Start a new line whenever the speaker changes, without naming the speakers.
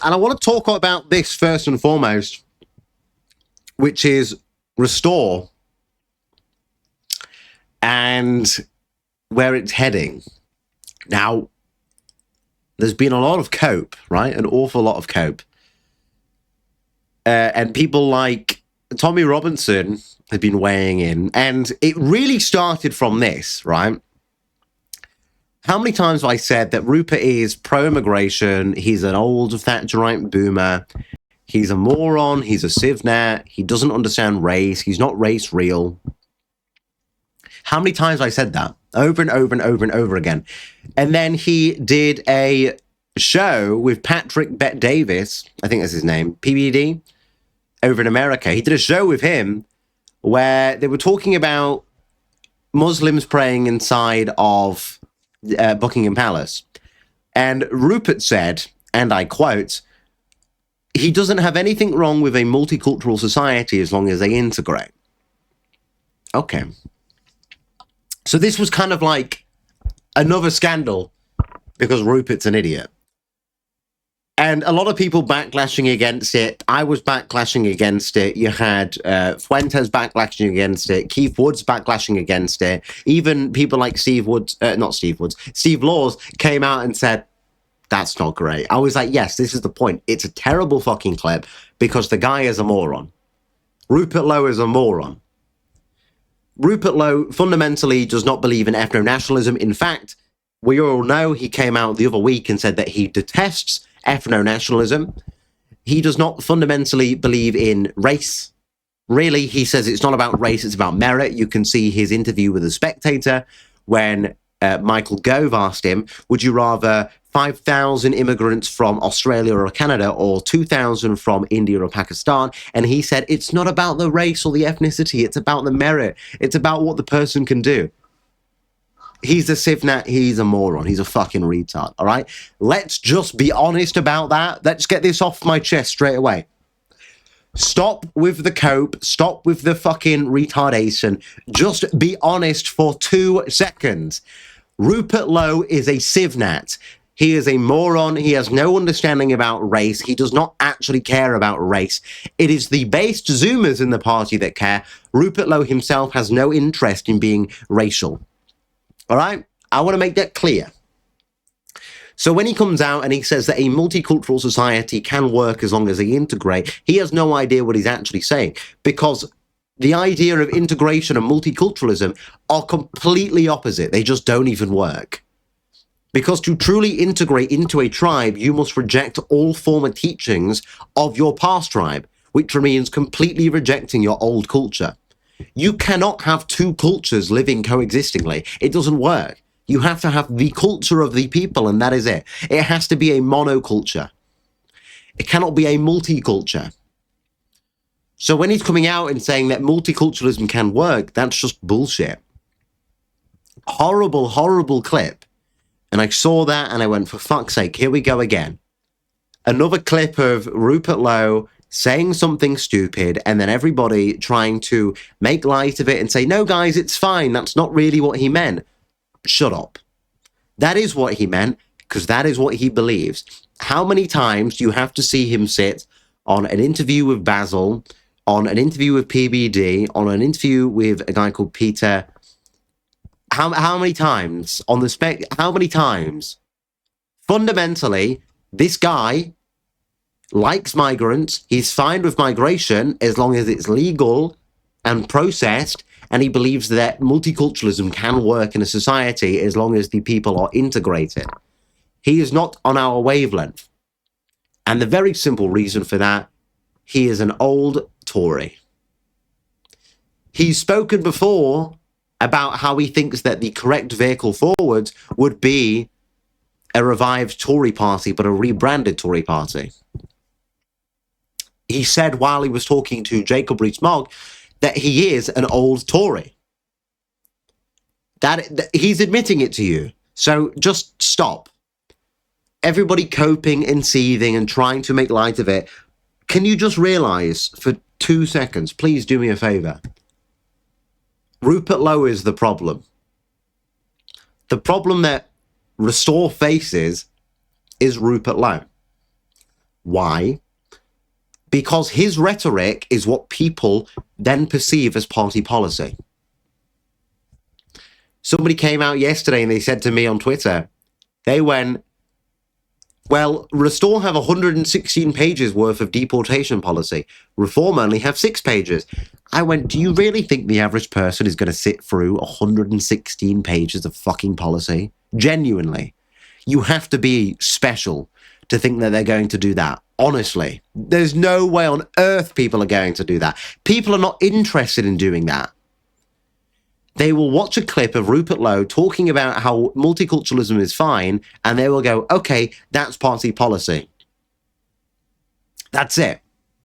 And I want to talk about this first and foremost, which is Restore and where it's heading. Now, there's been a lot of cope, right? An awful lot of cope. And people like Tommy Robinson have been weighing in. And it really started from this, right? How many times have I said that Rupert is pro-immigration, he's an old Thatcherite boomer, he's a moron, he's a civnat, he doesn't understand race, he's not race real. How many times have I said that? Over and over and over and over again. And then he did a show with Patrick Bet-Davis, I think that's his name, PBD, over in America. He did a show with him where they were talking about Muslims praying inside of Buckingham Palace. And Rupert said, and I quote, he doesn't have anything wrong with a multicultural society as long as they integrate. Okay. So this was kind of like another scandal because Rupert's an idiot. And a lot of people backlashing against it. I was backlashing against it. You had Fuentes backlashing against it. Keith Woods backlashing against it. Even people like Steve Laws came out and said, that's not great. I was like, yes, this is the point. It's a terrible fucking clip because the guy is a moron. Rupert Lowe is a moron. Rupert Lowe fundamentally does not believe in ethno-nationalism. In fact, we all know he came out the other week and said that he detests ethno-nationalism. He does not fundamentally believe in race. Really, he says it's not about race, it's about merit. You can see his interview with The Spectator when Michael Gove asked him, would you rather 5,000 immigrants from Australia or Canada or 2,000 from India or Pakistan? And he said, it's not about the race or the ethnicity, it's about the merit. It's about what the person can do. He's a civnat, he's a moron, he's a fucking retard, all right? Let's just be honest about that. Let's get this off my chest straight away. Stop with the cope, stop with the fucking retardation. Just be honest for 2 seconds. Rupert Lowe is a civnat. He is a moron. He has no understanding about race. He does not actually care about race. It is the based Zoomers in the party that care. Rupert Lowe himself has no interest in being racial. All right? I want to make that clear. So when he comes out and he says that a multicultural society can work as long as they integrate, he has no idea what he's actually saying, because the idea of integration and multiculturalism are completely opposite. They just don't even work. Because to truly integrate into a tribe, you must reject all former teachings of your past tribe, which means completely rejecting your old culture. You cannot have two cultures living coexistingly. It doesn't work. You have to have the culture of the people, and that is it. It has to be a monoculture. It cannot be a multiculture. So when he's coming out and saying that multiculturalism can work, that's just bullshit. Horrible, horrible clip. And I saw that and I went, for fuck's sake, here we go again. Another clip of Rupert Lowe saying something stupid, and then everybody trying to make light of it and say, no, guys, it's fine. That's not really what he meant. Shut up. That is what he meant, because that is what he believes. How many times do you have to see him sit on an interview with Basil, on an interview with PBD, on an interview with a guy called Peter? How many times on the spec? How many times? Fundamentally, this guy likes migrants. He's fine with migration as long as it's legal and processed. And he believes that multiculturalism can work in a society as long as the people are integrated. He is not on our wavelength. And the very simple reason for that, he is an old Tory. He's spoken before about how he thinks that the correct vehicle forward would be a revived Tory party, but a rebranded Tory party. He said while he was talking to Jacob Rees-Mogg that he is an old Tory. That he's admitting it to you. So just stop. Everybody coping and seething and trying to make light of it. Can you just realize for 2 seconds, please do me a favor? Rupert Lowe is the problem. The problem that Restore faces is Rupert Lowe. Why? Because his rhetoric is what people then perceive as party policy. Somebody came out yesterday and they said to me on Twitter, they went, well, Restore have 116 pages worth of deportation policy. Reform only have 6 pages. I went, do you really think the average person is going to sit through 116 pages of fucking policy? Genuinely. You have to be special to think that they're going to do that. Honestly, there's no way on earth people are going to do that. People are not interested in doing that. They will watch a clip of Rupert Lowe talking about how multiculturalism is fine, and they will go, okay, that's party policy. That's it.